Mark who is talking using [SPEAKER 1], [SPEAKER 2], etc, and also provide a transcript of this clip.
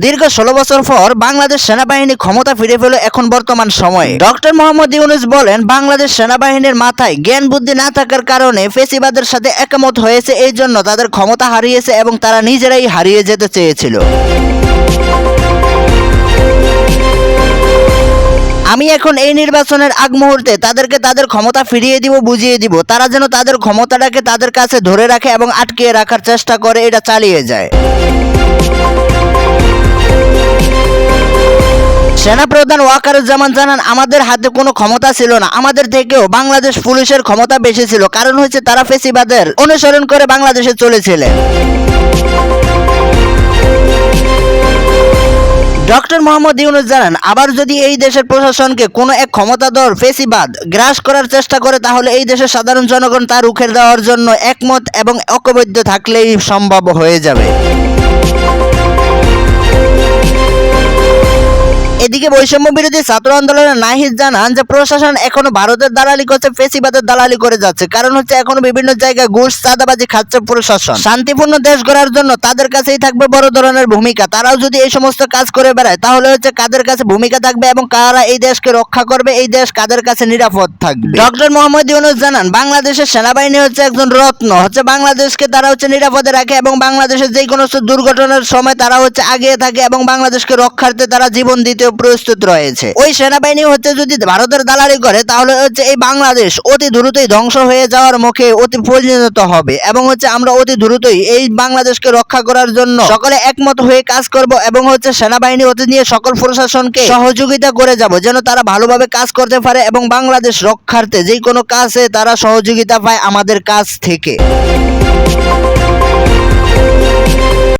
[SPEAKER 1] দীর্ঘ 16 বছর পর বাংলাদেশ সেনাবাহিনী ক্ষমতা ফিরে পেল এখন বর্তমান সময়ে। ডক্টর মোহাম্মদ ইউনূস বলেন, বাংলাদেশ সেনাবাহিনীর মাথায় জ্ঞান বুদ্ধি না থাকার কারণে ফেসিবাদের সাথে একমত হয়েছে, এই জন্য তাদের ক্ষমতা হারিয়েছে এবং তারা নিজেরাই হারিয়ে যেতে চেয়েছিল। আমি এখন এই নির্বাচনের আগ মুহূর্তে তাদেরকে তাদের ক্ষমতা ফিরিয়ে দিব, বুঝিয়ে দিব, তারা যেন তাদের ক্ষমতাটাকে তাদের কাছে ধরে রাখে এবং আটকিয়ে রাখার চেষ্টা করে, এটা চালিয়ে যায়। সেনাপ্রধান ওয়াকারুজ্জামান জানান, আমাদের হাতে কোনো ক্ষমতা ছিল না, আমাদের থেকেও বাংলাদেশ পুলিশের ক্ষমতা বেশি ছিল, কারণ হচ্ছে তারা ফেসিবাদের অনুসরণ করে বাংলাদেশে চলেছিলেন। ডক্টর মোহাম্মদ ইউনূস জানান, আবার যদি এই দেশের প্রশাসনকে কোনো এক ক্ষমতাধর ফেসিবাদ গ্রাস করার চেষ্টা করে, তাহলে এই দেশের সাধারণ জনগণ তা রুখে দেওয়ার জন্য একমত এবং ঐক্যবদ্ধ থাকলেই সম্ভব হয়ে যাবে। এদিকে বৈষম্য বিরোধী ছাত্র আন্দোলনের নাহিদ জানান যে প্রশাসন এখনো ভারতের দালালি করছে, ফেসিবাদের দালালি করে যাচ্ছে, কারণ হচ্ছে এখনো বিভিন্ন জায়গায় ঘুষ চাঁদাবাজি খাচ্ছে প্রশাসন। শান্তিপূর্ণ দেশ গড়ার জন্য তাদের কাছেই থাকবে বড় ধরনের ভূমিকা, তারাও যদি এই সমস্ত কাজ করে বেড়ায় তাহলে হচ্ছে কাদের কাছে ভূমিকা থাকবে এবং কারা এই দেশকে রক্ষা করবে, এই দেশ কাদের কাছে নিরাপদ থাকবে। ডক্টর মোহাম্মদ ইউনূস জানান, বাংলাদেশের সেনাবাহিনী হচ্ছে একজন রত্ন, হচ্ছে বাংলাদেশকে তারা হচ্ছে নিরাপদে রাখে এবং বাংলাদেশের যে কোনো দুর্ঘটনার সময় তারা হচ্ছে আগিয়ে থাকে এবং বাংলাদেশকে রক্ষার্থে তারা জীবন দিতে প্রস্তুত রয়েছে। ওই সেনাবাহিনী হচ্ছে যদি ভারতের দালালি করে তাহলে হচ্ছে এই বাংলাদেশ অতি দ্রুতই ধ্বংস হয়ে যাওয়ার মুখে অতি পরিণত হবে এবং হচ্ছে আমরা অতি দ্রুতই এই বাংলাদেশকে রক্ষা করার জন্য সকলে একমত হয়ে কাজ করব এবং হচ্ছে সেনাবাহিনী হতে নিয়ে সকল প্রশাসনকে সহযোগিতা করে যাব, যেন তারা ভালোভাবে কাজ করতে পারে এবং বাংলাদেশ রক্ষার্থে যে কোনো কাজে তারা সহযোগিতা পায় আমাদের কাছ থেকে।